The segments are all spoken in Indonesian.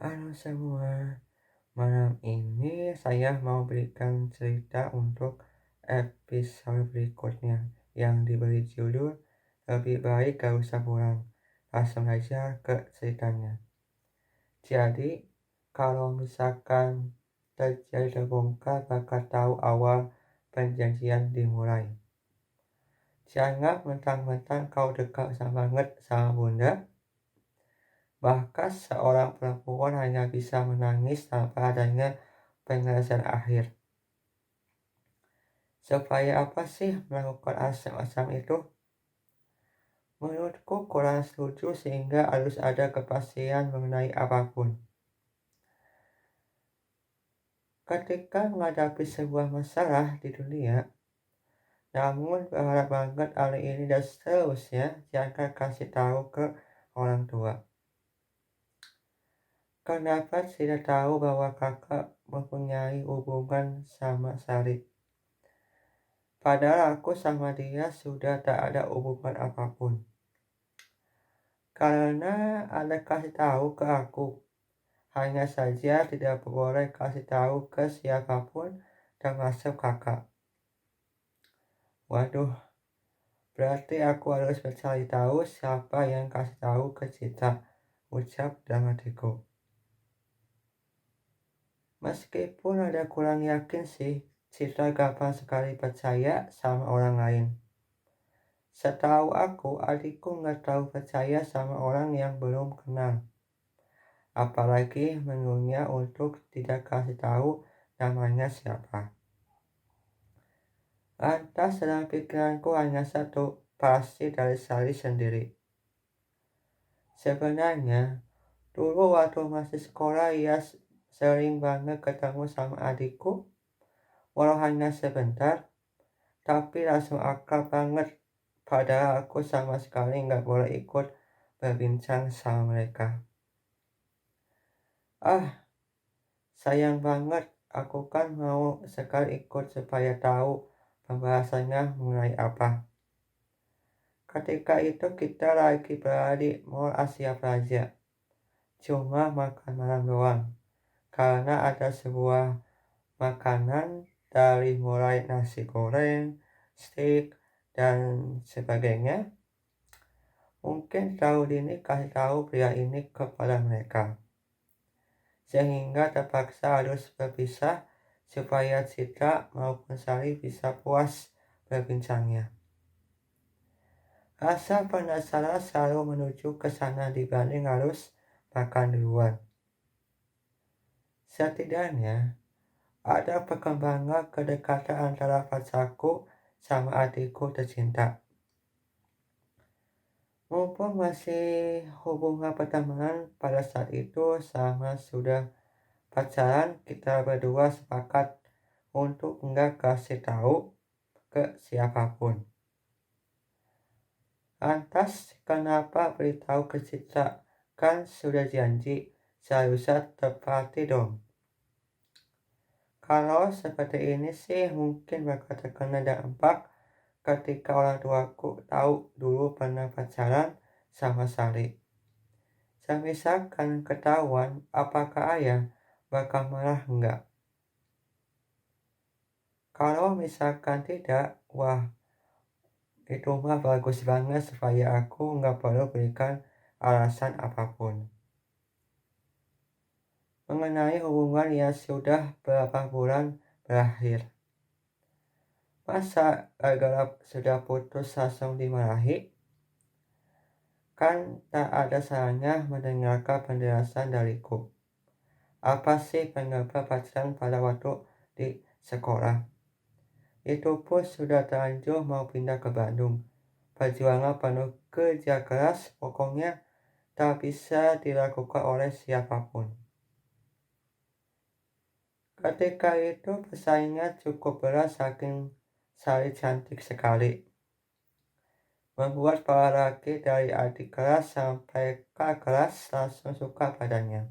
Halo semua, malam ini saya mau berikan cerita untuk episode berikutnya yang diberi judul Lebih Baik Gak Usah Pulang. Langsung aja ke ceritanya. Jadi, kalau misalkan terjadi terbongkar bakal tahu awal perjanjian dimulai. Jangan mentang-mentang kau dekat banget sama bunda. Bahkan seorang perempuan hanya bisa menangis tanpa adanya penyelesaian akhir. Supaya apa sih melakukan asam-asam itu? Menurutku kurang setuju sehingga harus ada kepastian mengenai apapun. Ketika menghadapi sebuah masalah di dunia, namun berharap banget hari ini dan seterusnya jangan kasih tahu ke orang tua. Kenapa tidak tahu bahwa kakak mempunyai hubungan sama Sari? Padahal aku sama dia sudah tak ada hubungan apapun. Karena Anda kasih tahu ke aku, hanya saja tidak boleh kasih tahu ke siapapun termasuk kakak. Waduh, berarti aku harus mencari tahu siapa yang kasih tahu ke Cita, ucap dalam hatiku. Meskipun ada kurang yakin sih, Cita gampang sekali percaya sama orang lain. Setahu aku, adikku nggak tahu percaya sama orang yang belum kenal. Apalagi menyuruhnya untuk tidak kasih tahu namanya siapa. Lantas dalam pikiranku hanya satu, pasti dari Sari sendiri. Sebenarnya, dulu waktu masih sekolah ia sering banget ketemu sama adikku, walau hanya sebentar, tapi langsung akrab banget. Padahal aku sama sekali nggak boleh ikut berbincang sama mereka. Sayang banget, aku kan mau sekali ikut supaya tahu pembahasannya mengenai apa. Ketika itu kita lagi berada di Mall Asia Plaza. Cuma makan malam doang. Karena ada sebuah makanan dari mulai nasi goreng, steak, dan sebagainya. Mungkin tahun ini kasih tahu pria ini kepada mereka. Sehingga terpaksa harus berpisah supaya Citra maupun Sari bisa puas berbincangnya. Rasa penasaran selalu menuju ke sana dibanding harus makan duluan. Setidaknya ada perkembangan kedekatan antara pacarku sama adikku tercinta. Mumpung masih hubungan pertemanan pada saat itu sama sudah pacaran, kita berdua sepakat untuk enggak kasih tahu ke siapapun. Lantas kenapa beritahu ke Citra? Kan sudah janji, seharusnya tepati dong. Kalau seperti ini sih mungkin bakal terkena dampak ketika orang tuaku tahu dulu pernah pacaran sama Sari. Misalkan ketahuan, apakah ayah bakal marah enggak? Kalau misalkan tidak, wah itu mah bagus banget supaya aku nggak perlu berikan alasan apapun. Mengenai hubungan yang sudah berapa bulan berakhir. Masa gara-gara sudah putus langsung dimarahi? Kan tak ada salahnya mendengarkan penjelasan dariku. Apa sih penyebab pacaran pada waktu di sekolah? Itu pun sudah terlanjur mau pindah ke Bandung. Perjuangan penuh kerja keras pokoknya tak bisa dilakukan oleh siapapun. Ketika itu pesaingnya cukup berat saking Sari cantik sekali. Membuat para laki dari adik kelas sampai kakak kelas langsung suka padanya.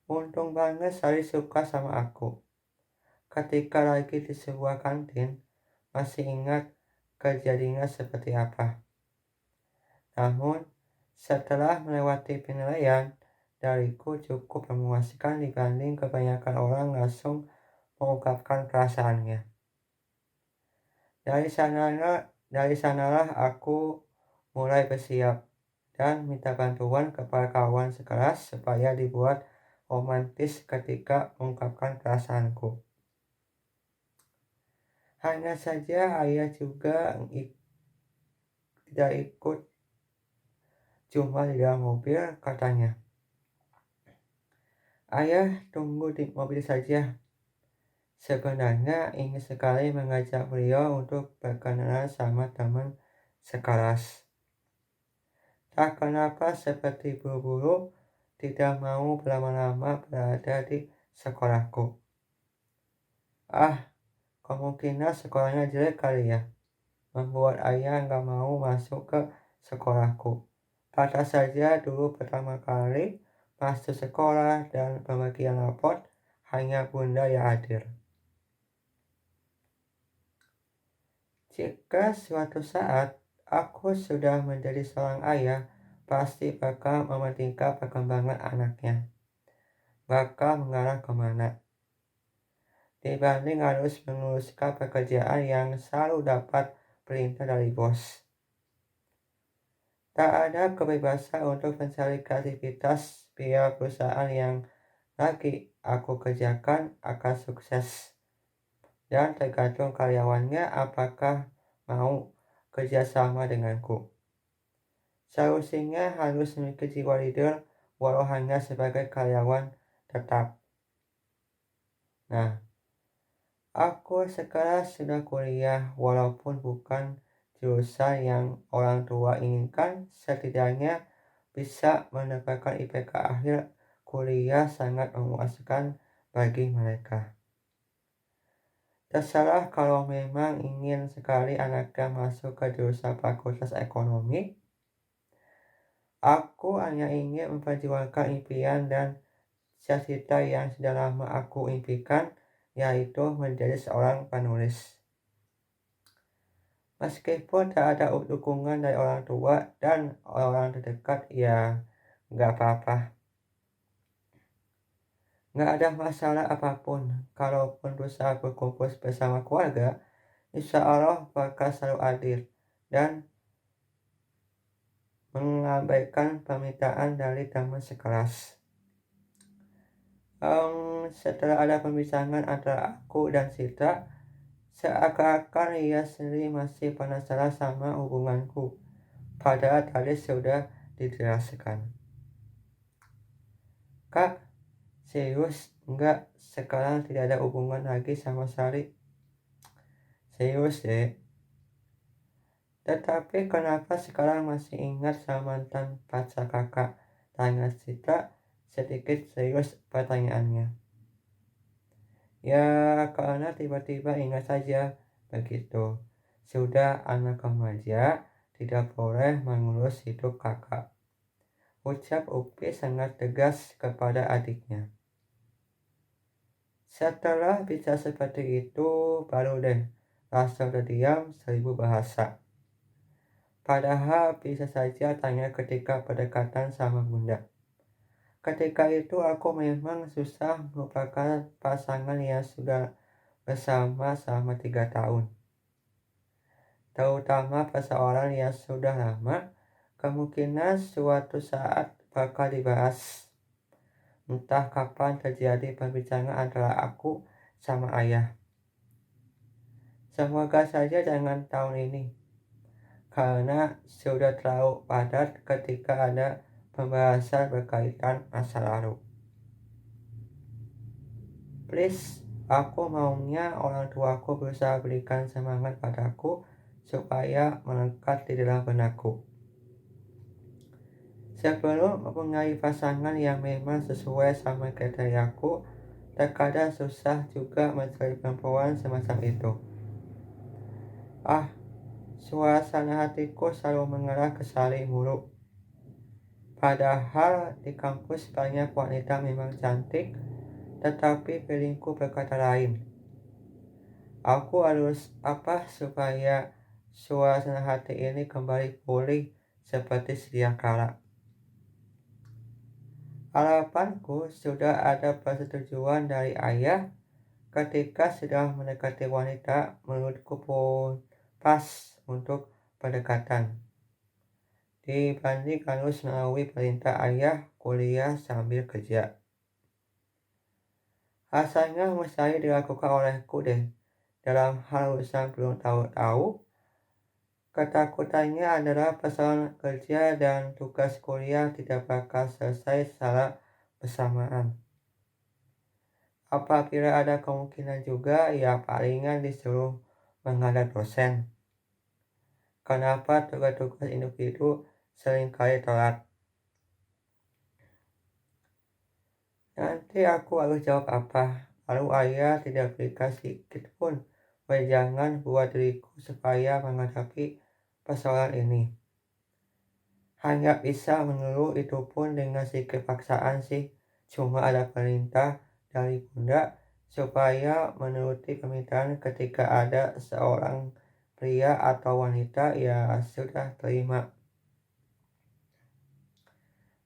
Untung banget Sari suka sama aku. Ketika lagi di sebuah kantin, masih ingat kejadiannya seperti apa. Namun, setelah melewati penilaian, dariku cukup memuaskan dibanding kebanyakan orang langsung mengungkapkan perasaannya. Dari sanalah aku mulai bersiap dan minta bantuan kepada kawan sekelas supaya dibuat romantis ketika mengungkapkan perasaanku. Hanya saja ayah juga tidak ikut, cuma di dalam mobil katanya. Ayah tunggu di mobil saja. Sebenarnya ingin sekali mengajak beliau untuk berkenalan sama teman sekelas. Tak kenapa seperti buru-buru tidak mau berlama-lama berada di sekolahku. Kemungkinan sekolahnya jelek kali ya, membuat ayah nggak mau masuk ke sekolahku. Kata saja dulu pertama kali masuk sekolah dan pembagian rapot hanya bunda yang hadir. Jika suatu saat aku sudah menjadi seorang ayah, pasti bakal mementingkan perkembangan anaknya. Bakal mengarah kemana? Dibanding harus menguruskan pekerjaan yang selalu dapat perintah dari bos. Tak ada kebebasan untuk mencari kreativitas biar perusahaan yang lagi aku kerjakan akan sukses. Dan tergantung karyawannya apakah mau kerjasama denganku. Solusinya harus memiliki jiwa leader walau hanya sebagai karyawan tetap. Nah, aku sekarang sudah kuliah walaupun bukan jurusan yang orang tua inginkan, setidaknya bisa mendapatkan IPK akhir kuliah sangat memuaskan bagi mereka. Terserah kalau memang ingin sekali anaknya masuk ke jurusan Fakultas Ekonomi. Aku hanya ingin memperjuangkan impian dan cita-cita yang sudah lama aku impikan, yaitu menjadi seorang penulis. Meskipun tak ada dukungan dari orang tua dan orang terdekat, ya nggak apa-apa. Nggak ada masalah apapun, kalaupun berusaha berkumpul bersama keluarga, insya Allah bakal selalu adil dan mengabaikan permintaan dari teman sekelas. Setelah ada pembicaraan antara aku dan Sita, seakan-akan ia sendiri masih penasaran sama hubunganku, padahal tadi sudah dijelaskan. Kak, serius enggak sekarang tidak ada hubungan lagi sama Sari? Serius deh. Tetapi kenapa sekarang masih ingat sama mantan pacar kakak? Tanya Sita sedikit serius pertanyaannya. Ya karena tiba-tiba ingat saja begitu. Sudah anak remaja, tidak boleh mengurus hidup kakak. Ucap Upi sangat tegas kepada adiknya. Setelah bicara seperti itu, baru deh langsung terdiam 1000 bahasa. Padahal bisa saja tanya ketika pendekatan sama bunda. Ketika itu aku memang susah melupakan pasangan yang sudah bersama selama 3 tahun. Terutama persoalan yang sudah lama, kemungkinan suatu saat bakal dibahas. Entah kapan terjadi pembicaraan antara aku sama ayah. Semoga saja jangan tahun ini, karena sudah terlalu padat ketika ada pembahasan berkaitan masa lalu. Please, aku maunya orang tuaku berusaha berikan semangat padaku supaya melekat di dalam benakku. Sebelum mempunyai pasangan yang memang sesuai sama kriteriaku, terkadang susah juga mencari perempuan semacam itu. Suasana hatiku selalu mengarah ke Sari mulu. Padahal di kampus banyak wanita memang cantik, tetapi feelingku berkata lain. Aku harus apa supaya suasana hati ini kembali pulih seperti sedia kala? Harapanku sudah ada persetujuan dari ayah ketika sedang mendekati wanita menurutku pun pas untuk pendekatan. Dibanding harus melalui perintah ayah kuliah sambil kerja. Rasanya mustahil dilakukan olehku deh. Dalam hal urusan belum tahu-tahu, ketakutannya adalah persoalan kerja dan tugas kuliah tidak bakal selesai secara bersamaan. Apabila ada kemungkinan juga, ya palingan disuruh menghadap dosen. Kenapa tugas-tugas individu seringkali telat? Nanti aku harus jawab apa? Lalu ayah tidak berikan sedikit pun wejangan buat diriku supaya menghadapi persoalan ini. Hanya bisa mengeluh, itu pun dengan sedikit paksaan sih. Cuma ada perintah dari bunda supaya menuruti permintaan ketika ada seorang pria atau wanita, ya sudah terima.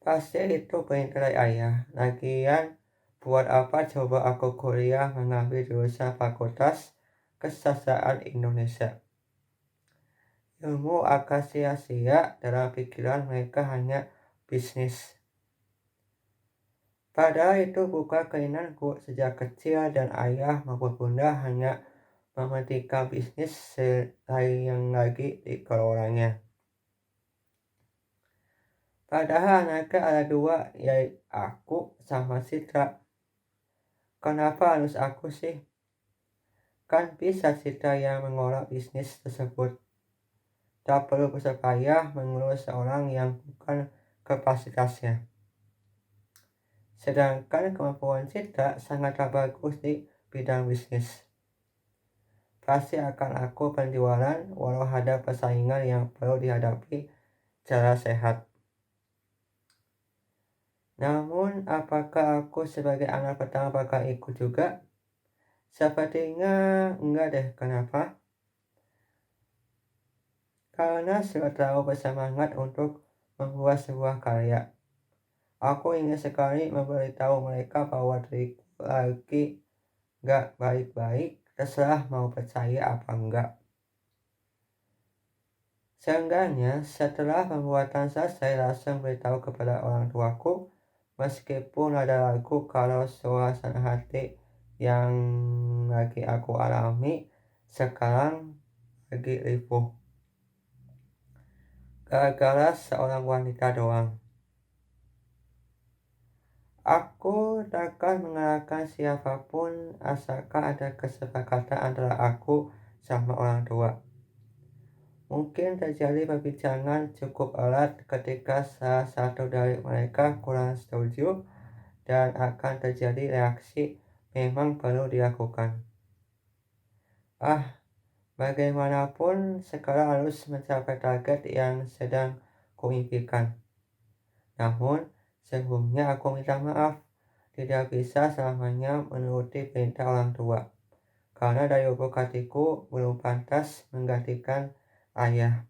Pasti itu perintah dari ayah. Lagian buat apa coba aku kuliah mengambil jurusan Fakultas Kesastraan Indonesia? Ilmu akan sia-sia, dalam pikiran mereka hanya bisnis. Padahal itu bukan keinginanku sejak kecil, dan ayah maupun bunda hanya mementingkan bisnis yang lagi dikelolanya. Padahal anaknya ada dua, yaitu aku sama Citra. Kenapa harus aku sih? Kan bisa Citra yang mengolah bisnis tersebut. Tak perlu bersusah payah mengurus seorang yang bukan kapasitasnya. Sedangkan kemampuan Citra sangat bagus di bidang bisnis. Pasti akan aku penjualan walau ada persaingan yang perlu dihadapi secara sehat. Namun apakah aku sebagai anak pertama bakal ikut juga? Sepertinya enggak deh. Kenapa? Karena sudah terlalu bersemangat untuk membuat sebuah karya. Aku ingin sekali memberitahu mereka bahwa diriku lagi gak baik-baik, terserah mau percaya apa enggak. Seenggaknya setelah pembuatan selesai, langsung beritahu kepada orang tuaku, meskipun ada ragu kalau suasana hati yang lagi aku alami sekarang lagi ripuh gara-gara seorang wanita doang. Aku takkan mengalahkan siapapun asalkan ada kesepakatan antara aku sama orang tua. Mungkin terjadi perbincangan cukup erat ketika salah satu dari mereka kurang setuju, dan akan terjadi reaksi memang perlu dilakukan. Bagaimanapun sekarang harus mencapai target yang sedang kuimpikan. Namun sebelumnya aku minta maaf, tidak bisa selamanya menuruti perintah orang tua, karena dari lubuk hatiku belum pantas menggantikan ayah.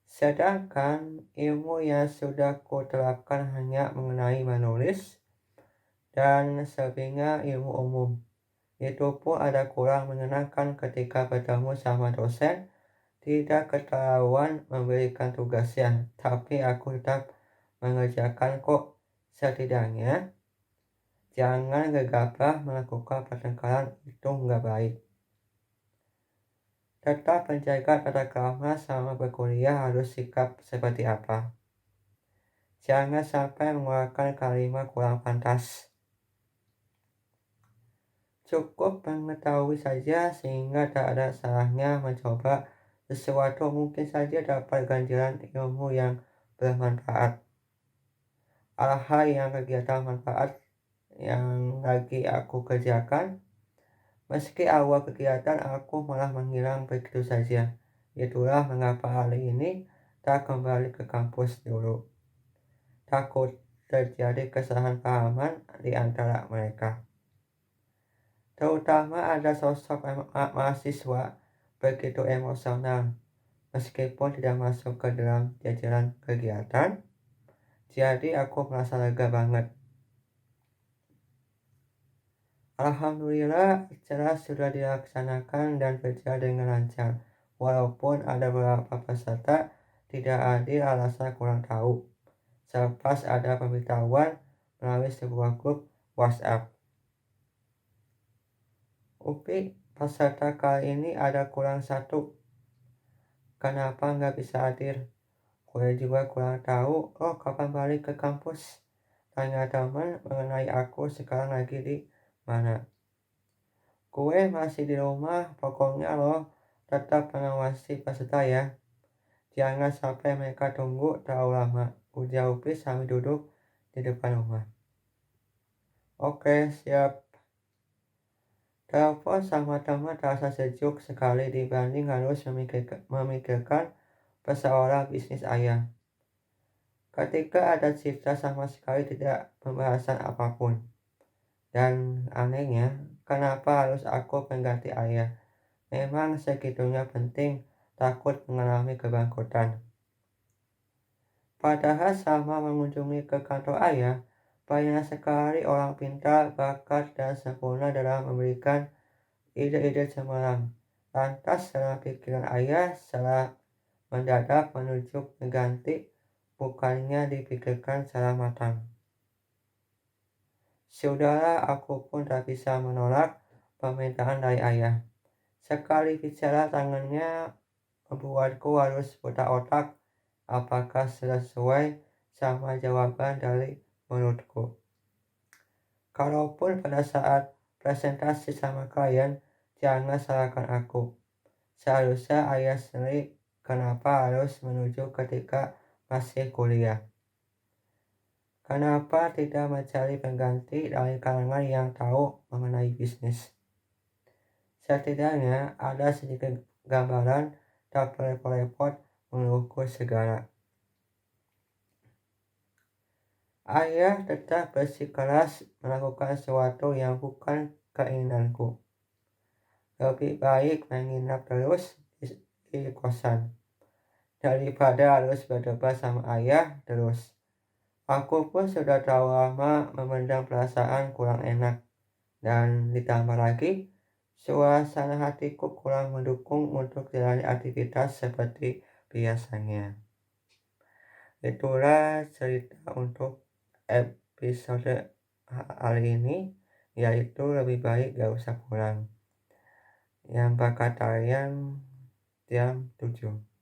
Sedangkan ilmu yang sudah kuterapkan hanya mengenai menulis dan selebihnya ilmu umum. Itu pun ada kurang menyenangkan ketika bertemu sama dosen. Tidak ketahuan memberikan tugasnya, tapi aku tetap mengerjakan kok. Setidaknya jangan gegabah melakukan pertengkaran, itu nggak baik. Tetap menjaga tata krama selama berkuliah, harus sikap seperti apa. Jangan sampai mengeluarkan kalimat kurang pantas. Cukup mengetahui saja sehingga tak ada salahnya mencoba sesuatu, mungkin saja dapat ganjaran ilmu yang bermanfaat. Hal yang kegiatan manfaat yang lagi aku kerjakan, meski awal kegiatan aku malah menghilang begitu saja. Itulah mengapa hari ini tak kembali ke kampus dulu. Takut terjadi kesalahpahaman di antara mereka. Terutama ada sosok mahasiswa begitu emosional, meskipun tidak masuk ke dalam jajaran kegiatan. Jadi aku merasa lega banget. Alhamdulillah, acara sudah dilaksanakan dan berjalan dengan lancar. Walaupun ada beberapa peserta tidak hadir alasan kurang tahu. Selepas ada pemberitahuan melalui sebuah grup WhatsApp. Upi, peserta kali ini ada kurang satu. Kenapa nggak bisa hadir? Gue juga kurang tahu. Oh, kapan balik ke kampus? Tanya teman mengenai aku sekarang lagi di mana. Gue masih di rumah, pokoknya lo tetap mengawasi peserta ya. Jangan sampai mereka tunggu terlalu lama. Ujar Upi sambil duduk di depan rumah. Oke, siap. Telepon sama teman terasa sejuk sekali dibanding harus memikirkan persoalan bisnis ayah. Ketika ada cerita sama sekali tidak pembahasan apapun. Dan anehnya, kenapa harus aku pengganti ayah? Memang segitunya penting takut mengalami kebangkrutan. Padahal sama mengunjungi ke kantor ayah, banyak sekali orang pintar, bakat, dan sempurna dalam memberikan ide-ide cemerlang. Lantas dalam pikiran ayah setelah mendadak menuju mengganti, bukannya dipikirkan secara matang. Saudara, aku pun tak bisa menolak permintaan dari ayah. Sekali bicara tangannya membuatku harus putar otak apakah sesuai sama jawaban dari mulutku. Kalaupun pada saat presentasi sama klien, jangan salahkan aku. Seharusnya ayah sendiri kenapa harus menuju ketika masih kuliah. Kenapa tidak mencari pengganti dari kalangan yang tahu mengenai bisnis? Setidaknya ada sedikit gambaran, tak repot-repot mengukur segala. Ayah tetap bersikeras melakukan sesuatu yang bukan keinginanku. Lebih baik menginap terus di kosan daripada harus berdebat sama ayah terus. Aku pun sudah terlalu lama memendam perasaan kurang enak. Dan ditambah lagi, suasana hatiku kurang mendukung untuk jalani aktivitas seperti biasanya. Itulah cerita untuk episode hari ini, yaitu lebih baik gak usah pulang. Yang bakal tayang jam 7.